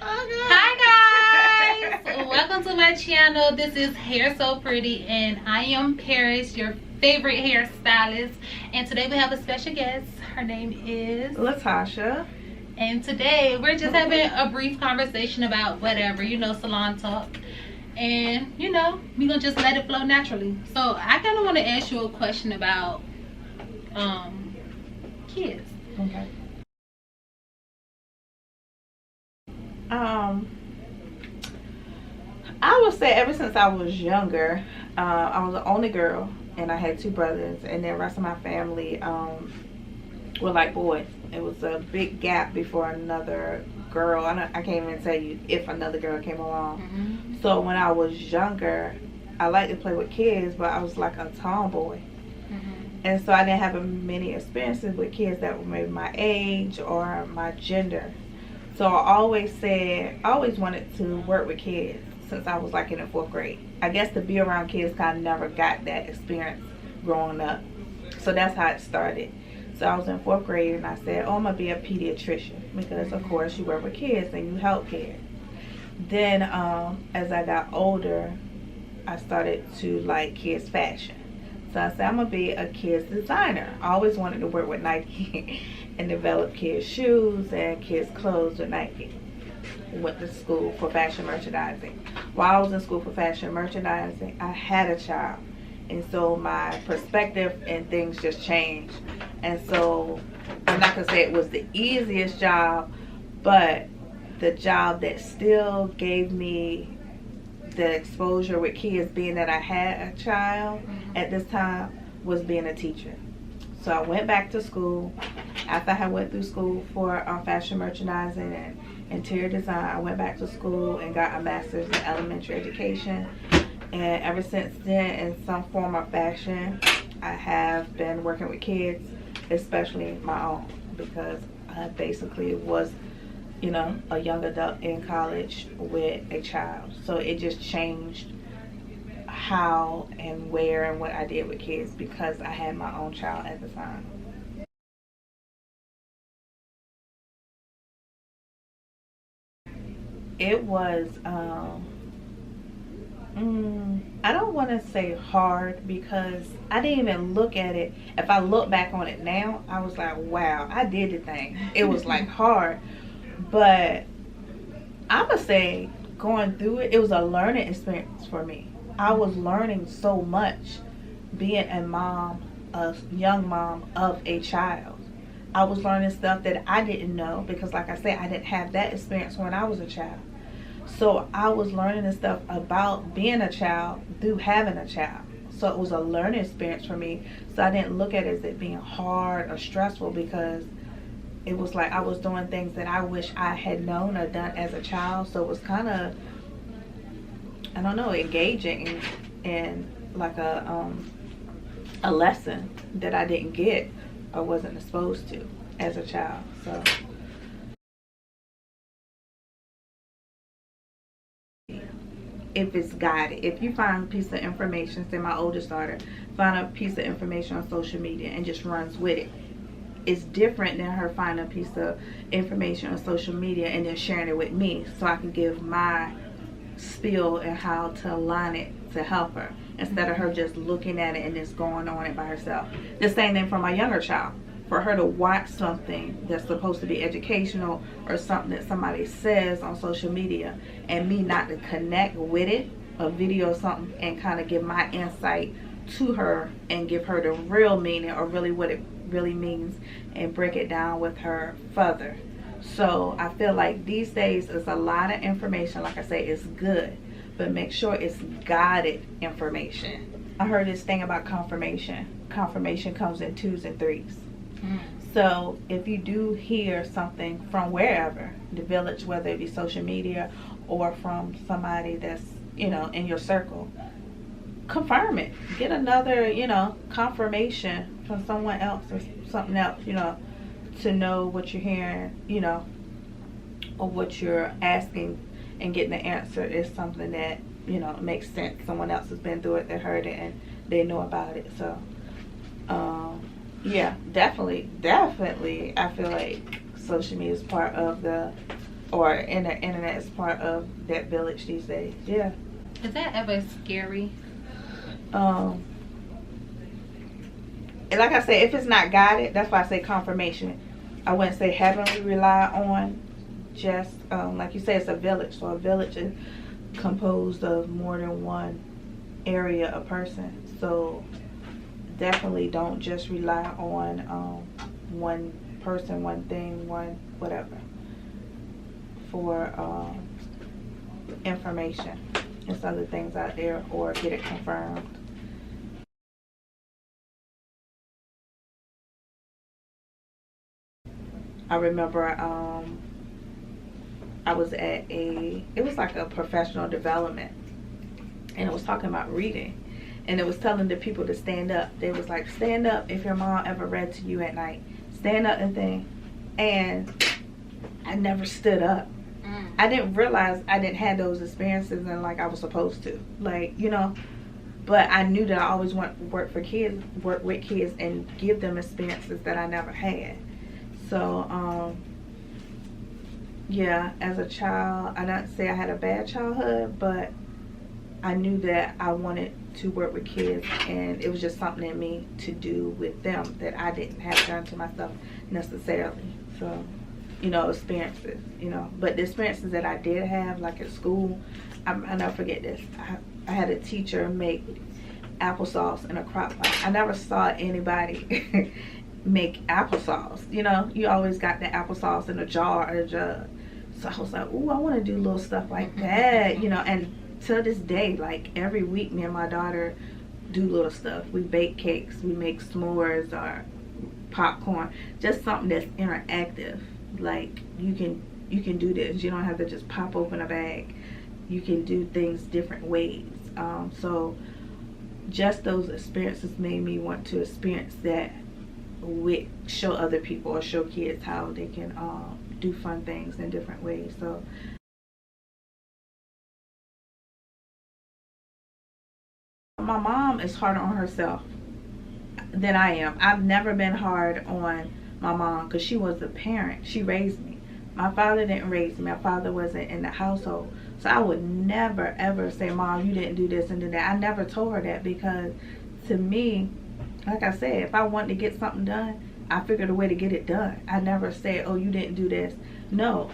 Hi guys, welcome to my channel. This is Hair So Pretty and I am Paris, your favorite hairstylist, and today we have a special guest. Her name is LaTyshas, and today we're just having a brief conversation about whatever, salon talk, and we're gonna just let it flow naturally. So I kind of want to ask you a question about kids. Okay. I would say ever since I was younger, I was the only girl, and I had two brothers, and the rest of my family were like boys. It was a big gap before another girl. I can't even tell you if another girl came along. Mm-hmm. So when I was younger, I liked to play with kids, but I was like a tomboy. Mm-hmm. And so I didn't have many experiences with kids that were maybe my age or my gender. So I always wanted to work with kids since I was like in the 4th grade. I guess to be around kids kind of never got that experience growing up. So that's how it started. So I was in 4th grade and I said, I'm going to be a pediatrician because of course you work with kids and you help kids. Then as I got older, I started to like kids fashion. So I said, I'm going to be a kids designer. I always wanted to work with Nike and develop kids shoes and kids clothes with Nike. Went to school for fashion merchandising. While I was in school for fashion merchandising, I had a child. And so my perspective and things just changed. And so I'm not going to say it was the easiest job, but the job that still gave me the exposure with kids, being that I had a child at this time, was being a teacher. So I went back to school. After I went through school for fashion merchandising and interior design, I went back to school and got a master's in elementary education. And ever since then, in some form of fashion, I have been working with kids, especially my own, because I basically was a young adult in college with a child. So it just changed how and where and what I did with kids because I had my own child at the time. It was, I don't want to say hard because I didn't even look at it. If I look back on it now, I was like, wow, I did the thing. It was like hard. But I'm going to say going through it, it was a learning experience for me. I was learning so much being a mom, a young mom of a child. I was learning stuff that I didn't know because, like I said, I didn't have that experience when I was a child. So I was learning the stuff about being a child through having a child. So it was a learning experience for me. So I didn't look at it as it being hard or stressful because it was like I was doing things that I wish I had known or done as a child. So it was kind of, I don't know, engaging in like a lesson that I didn't get or wasn't exposed to as a child. So if it's guided, if you find a piece of information, say my oldest daughter find a piece of information on social media and just runs with it, it's different than her finding a piece of information on social media and then sharing it with me so I can give my spiel and how to align it to help her instead of her just looking at it and just going on it by herself. The same thing for my younger child. For her to watch something that's supposed to be educational or something that somebody says on social media and me not to connect with it, a video or something, and kind of give my insight to her and give her the real meaning or really what it really means and break it down with her further. So I feel like these days is a lot of information. Like I say, it's good, but make sure it's guided information. I heard this thing about confirmation. Confirmation comes in 2s and 3s. So if you do hear something from wherever, the village, whether it be social media or from somebody that's in your circle, confirm it. Get another confirmation from someone else or something else, to know what you're hearing, or what you're asking, and getting the answer is something that makes sense. Someone else has been through it, they heard it, and they know about it. So yeah, definitely I feel like social media is part of the or in the internet is part of that village these days. Yeah. Is that ever scary? And like I said, if it's not guided, that's why I say confirmation. I wouldn't say heavenly rely on. Just like you said, it's a village. So a village is composed of more than one area, a person. So definitely don't just rely on one person, one thing, one whatever for information. There's other things out there, or get it confirmed. I remember I was at it was like a professional development, and it was talking about reading, and it was telling the people to stand up. They was like, stand up if your mom ever read to you at night. Stand up and thing. And I never stood up. I didn't realize I didn't have those experiences and like I was supposed to. Like, you know, but I knew that I always want to work with kids and give them experiences that I never had. So, yeah, as a child, I don't say I had a bad childhood, but I knew that I wanted to work with kids, and it was just something in me to do with them that I didn't have done to myself necessarily. So, you know, experiences, you know. But the experiences that I did have, like at school, I never forget this. I had a teacher make applesauce in a crock pot. I never saw anybody make applesauce. You know, you always got the applesauce in a jar or a jug. So I was like, ooh, I want to do little stuff like that, you know. And to this day, like every week, me and my daughter do little stuff. We bake cakes, we make s'mores or popcorn, just something that's interactive. Like you can do this. You don't have to just pop open a bag. You can do things different ways. So just those experiences made me want to experience that with show other people or show kids how they can do fun things in different ways. So my mom is harder on herself than I am. I've never been hard on my mom because she was a parent. She raised me. My father didn't raise me. My father wasn't in the household. So I would never ever say, Mom, you didn't do this and do that. I never told her that because to me, like I said, if I wanted to get something done, I figured a way to get it done. I never said, oh, you didn't do this. No,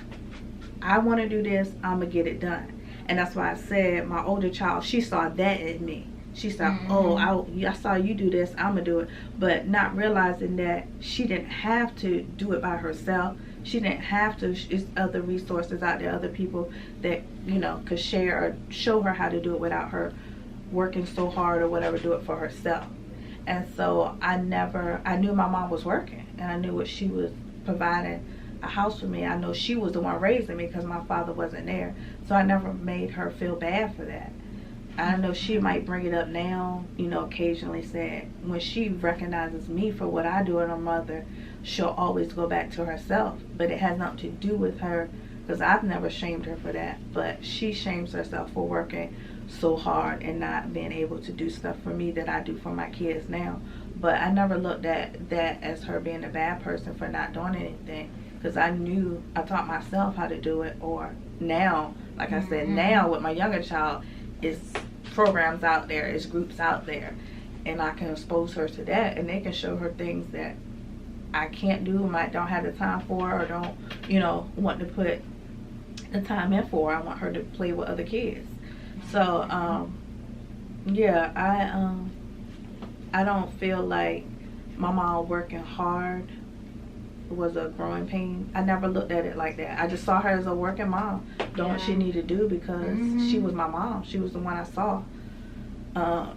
I want to do this, I'm going to get it done. And that's why I said my older child, she saw that in me. She said, oh, I saw you do this, I'm going to do it. But not realizing that she didn't have to do it by herself. She didn't have to. There's other resources out there, other people that, you know, could share or show her how to do it without her working so hard or whatever, do it for herself. And so I knew my mom was working, and I knew what she was providing a house for me. I know she was the one raising me because my father wasn't there. So I never made her feel bad for that. I know she might bring it up now, you know, occasionally said when she recognizes me for what I do and her mother, she'll always go back to herself. But it has nothing to do with her because I've never shamed her for that. But she shames herself for working so hard and not being able to do stuff for me that I do for my kids now. But I never looked at that as her being a bad person for not doing anything because I taught myself how to do it. Or now, like I said, now with my younger child, it's programs out there, it's groups out there, and I can expose her to that, and they can show her things that I can't do, don't have the time for, or don't, you know, want to put the time in for. I want her to play with other kids. So yeah, I don't feel like my mom working hard was a growing pain. I never looked at it like that. I just saw her as a working mom, doing what she needed to do because she was my mom. She was the one I saw.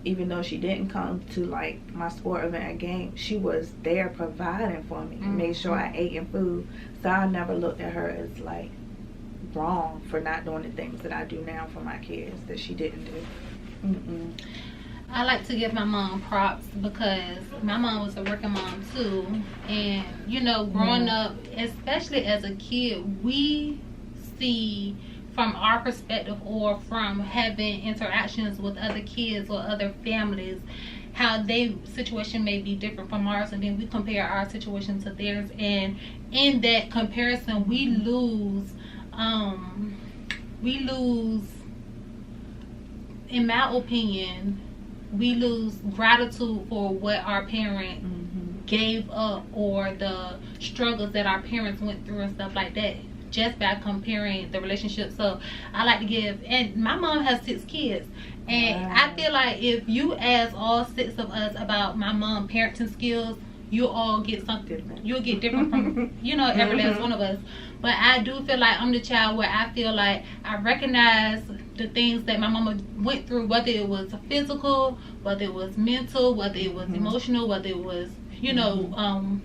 Even though she didn't come to like my sport event or game, she was there providing for me, made sure I ate and food. So I never looked at her as like wrong for not doing the things that I do now for my kids that she didn't do. I like to give my mom props because my mom was a working mom too, and you know, growing up, especially as a kid, we see from our perspective or from having interactions with other kids or other families how their situation may be different from ours, and then we compare our situation to theirs, and in that comparison we lose we lose, in my opinion, we lose gratitude for what our parents gave up, or the struggles that our parents went through and stuff like that, just by comparing the relationship. So I like to give, and my mom has 6 kids, and I feel like if you ask all 6 of us about my mom parenting skills, you'll all get something. You'll get different from, you know, every last one of us. But I do feel like I'm the child where I feel like I recognize the things that my mama went through, whether it was physical, whether it was mental, whether it was emotional, whether it was, you know,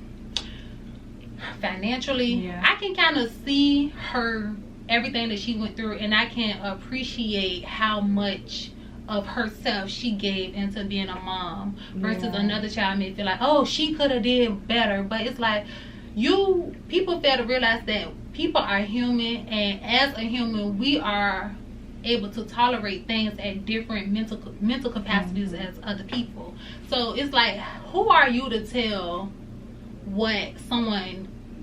financially. I can kind of see her, everything that she went through, and I can appreciate how much of herself she gave into being a mom, versus another child may feel like, oh, she could have did better. But it's like, people fail to realize that people are human, and as a human we are able to tolerate things at different mental capacities as other people. So it's like, who are you to tell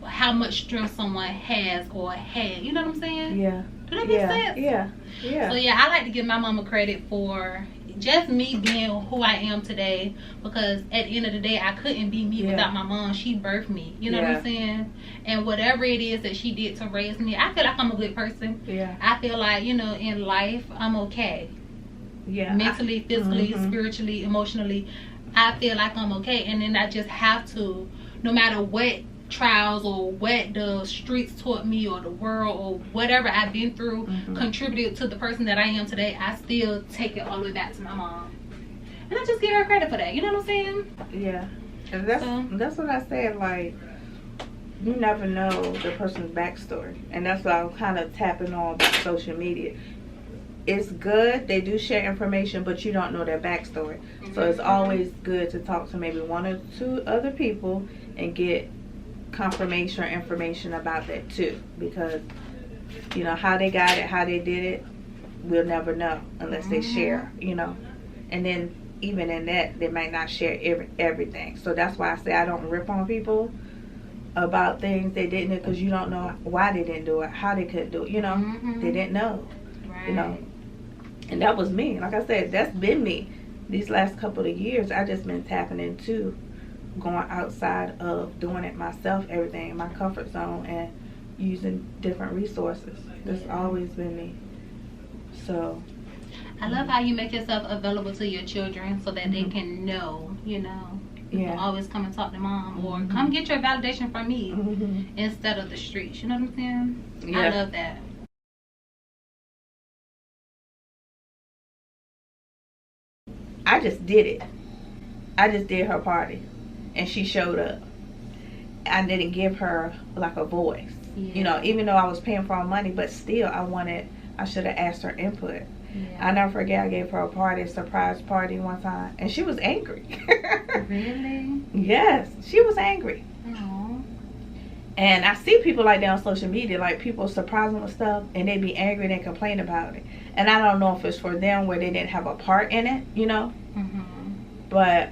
how much strength someone has or had? You know what I'm saying? Do that make sense? So I like to give my mama credit for just me being who I am today, because at the end of the day, I couldn't be me without my mom. She birthed me, you know what I'm saying? And whatever it is that she did to raise me, I feel like I'm a good person. I feel like, you know, in life I'm okay. Mentally, physically, spiritually, emotionally, I feel like I'm okay. And then I just have to, no matter what trials or what the streets taught me, or the world, or whatever I've been through contributed to the person that I am today, I still take it all the way back to my mom, and I just give her credit for that. You know what I'm saying? And that's what I said, like, you never know the person's backstory, and that's what I'm kind of tapping on about social media. It's good, they do share information, but you don't know their backstory. So it's always good to talk to maybe 1 or 2 other people and get confirmation or information about that too, because you know how they got it, how they did it, we'll never know unless they share, you know. And then even in that, they might not share everything. So that's why I say I don't rip on people about things they didn't, because you don't know why they didn't do it, how they couldn't do it, you know. They didn't know, you know. And that was me. Like I said, that's been me these last couple of years. I just been tapping into going outside of doing it myself, everything in my comfort zone, and using different resources. That's always been me. So I love how you make yourself available to your children so that they can know, you know. You can always come and talk to mom, or come get your validation from me instead of the streets. You know what I'm saying? I love that. I just did it. I just did her party, and she showed up. I didn't give her like a voice, you know, even though I was paying for her money, but still I should have asked her input. I never forget, I gave her a surprise party one time, and she was angry. Really? Yes, she was angry. Aww. And I see people like that on social media, like people surprise them with stuff and they be angry and they complain about it. And I don't know if it's for them where they didn't have a part in it, you know. But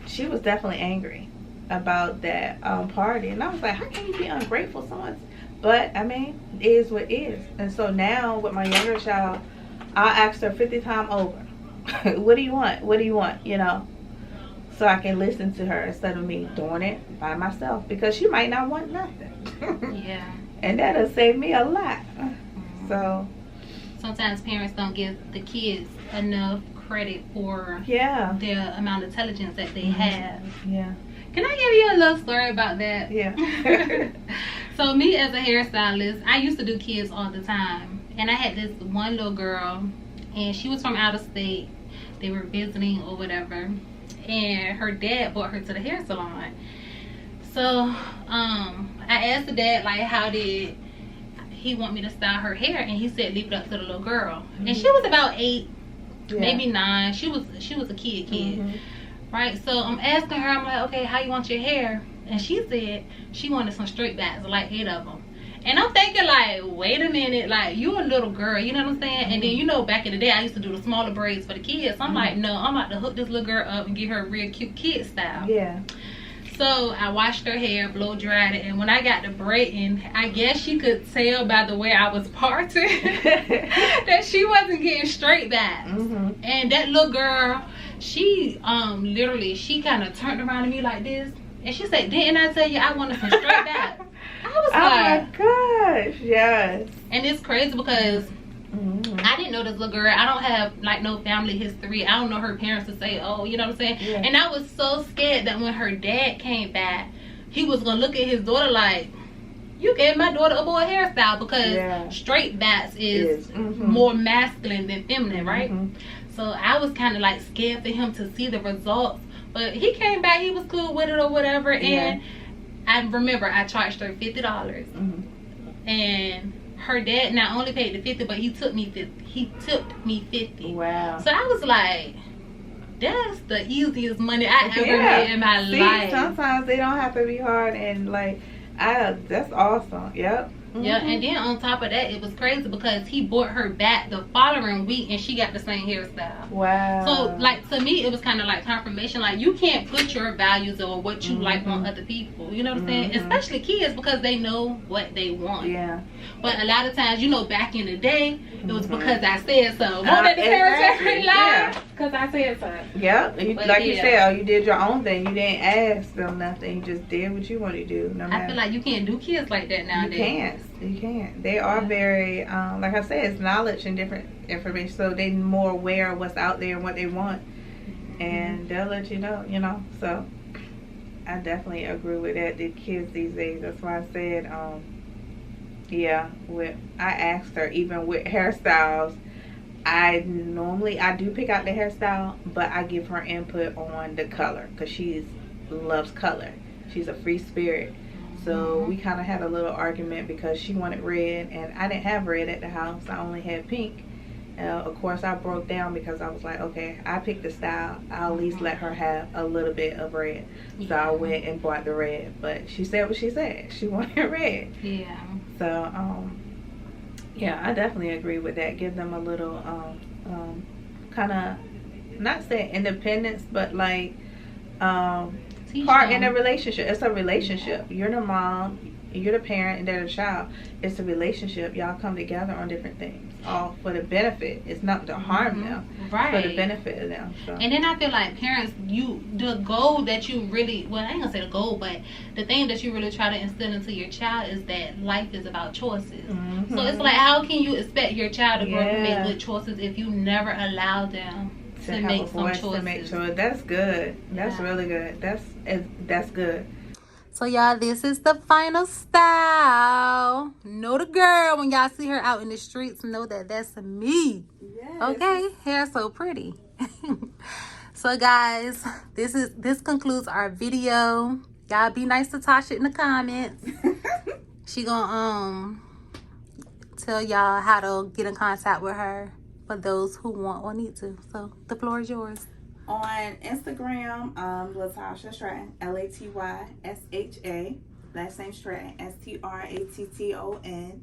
she was definitely angry about that party, and I was like, how can you be ungrateful so much? But I mean, it is what it is. And so now with my younger child, I'll ask her 50 times over, what do you want? What do you want? You know, so I can listen to her instead of me doing it by myself, because she might not want nothing. And that'll save me a lot. So sometimes parents don't give the kids enough credit for their amount of intelligence that they have. Can I give you a little story about that? So me as a hairstylist, I used to do kids all the time, and I had this one little girl, and she was from out of state. They were visiting or whatever, and her dad brought her to the hair salon. So I asked the dad, like, how did he want me to style her hair, and he said leave it up to the little girl. And she was about 8, maybe 9. She was a kid. Right? So I'm asking her, I'm like, okay, how you want your hair? And she said she wanted some straight backs, like 8 of them. And I'm thinking, like, wait a minute, like, you a little girl, you know what I'm saying? And then, you know, back in the day, I used to do the smaller braids for the kids. So I'm like, no, I'm about to hook this little girl up and give her a real cute kid style. So I washed her hair, blow dried it, and when I got to braiding, I guess she could tell by the way I was parting that she wasn't getting straight back. And that little girl, she literally, she kind of turned around to me like this, and she said, "Didn't I tell you I wanted some straight back?" I was like, "Oh my gosh, yes." And it's crazy because I didn't know this little girl. I don't have like no family history. I don't know her parents to say, oh, you know what I'm saying? Yeah. And I was so scared that when her dad came back, he was gonna look at his daughter like, you gave my daughter a boy hairstyle, because straight backs is more masculine than feminine, right? So I was kind of like scared for him to see the results. But he came back, he was cool with it or whatever. And I remember I charged her $50. And her dad not only paid the $50, but he took me $50. Wow. So I was like, that's the easiest money I ever made in my life. Sometimes they don't have to be hard, and like, that's awesome. Yep. Yeah, and then on top of that, it was crazy because he bought her back the following week and she got the same hairstyle. Wow. So, like, to me, it was kind of like confirmation. Like, you can't put your values or what you like on other people. You know what I'm saying? Especially kids, because they know what they want. Yeah. But a lot of times, you know, back in the day, it was because I said so. Won't that the parents every lie? Because I said so. Yep. You said, you did your own thing. You didn't ask them nothing. You just did what you wanted to do. I feel like you can't do kids like that nowadays. You can't. They are very, like I said, it's knowledge and different information. So they're more aware of what's out there and what they want. And they'll let you know, So I definitely agree with that. The kids these days, that's why I said, I asked her, even with hairstyles, I do pick out the hairstyle, but I give her input on the color because she loves color. She's a free spirit. So we kind of had a little argument because she wanted red and I didn't have red at the house. I only had pink. Of course, I broke down because I was like, okay, I picked the style. I'll at least let her have a little bit of red. So I went and bought the red. But she said what she said. She wanted red. Yeah. So, I definitely agree with that. Give them a little kind of, not saying independence, but like part in a relationship. It's a relationship. You're the mom, you're the parent, and they're the child. It's a relationship. Y'all come together on different things, all for the benefit. It's not to harm them, right? For the benefit of them. So. And then I feel like parents, the goal that you really, I ain't gonna say the goal, but the thing that you really try to instill into your child is that life is about choices. So it's like, how can you expect your child to grow up and make good choices if you never allow them to make some choices? To make sure. That's good. That's really good. That's good. So y'all, this is the final style. Know the girl. When y'all see her out in the streets, know that that's me. Yes. Okay, hair so pretty. So guys, this concludes our video. Y'all be nice to Tasha in the comments. She gonna tell y'all how to get in contact with her for those who want or need to. So the floor is yours. On Instagram, LaTyshas Stratton, LaTyshas, last name Stratton, Stratton.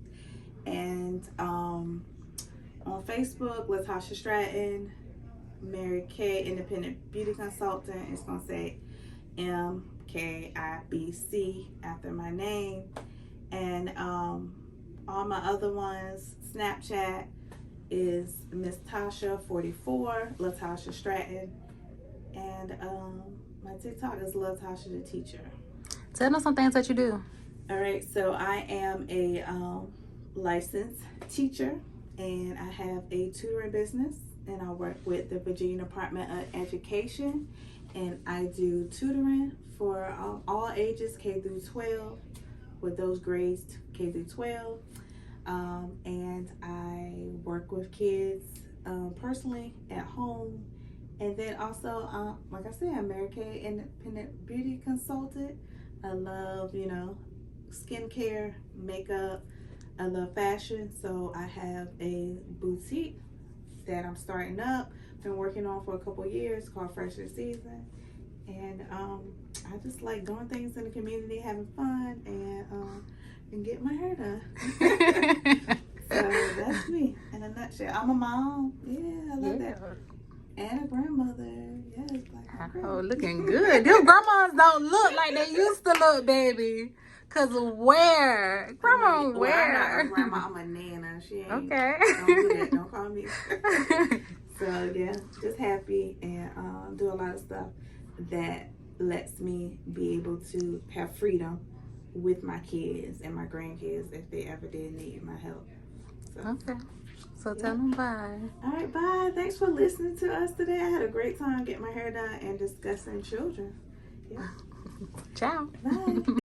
And on Facebook, LaTyshas Stratton, Mary Kay, Independent Beauty Consultant. It's gonna say MKIBC after my name. And all my other ones, Snapchat is Miss Tasha 44, LaTyshas Stratton. And my TikTok is LaTyshas the Teacher. Tell us some things that you do. All right, so I am a licensed teacher, and I have a tutoring business, and I work with the Virginia Department of Education, and I do tutoring for all ages, K through 12, with those grades K through 12. And I work with kids personally at home. And then also, like I said, I'm Mary Kay, Independent Beauty Consultant. I love, skincare, makeup. I love fashion. So I have a boutique that I'm starting up. Been working on for a couple years called Fresher Season. And I just like doing things in the community, having fun, and getting my hair done. So that's me in a nutshell. I'm a mom. Yeah, I love that. And a grandmother. Yes, like my grandma. Oh, looking good. Them grandmas don't look like they used to look, baby. Cause where? Grandma, Well, where? I'm not a grandma. I'm a nana. She ain't. Okay. Don't do that. Don't call me. So yeah, just happy and do a lot of stuff that lets me be able to have freedom with my kids and my grandkids if they ever did need my help. So, Okay. So tell them bye. All right, bye. Thanks for listening to us today. I had a great time getting my hair done and discussing children. Yeah. Ciao. Bye.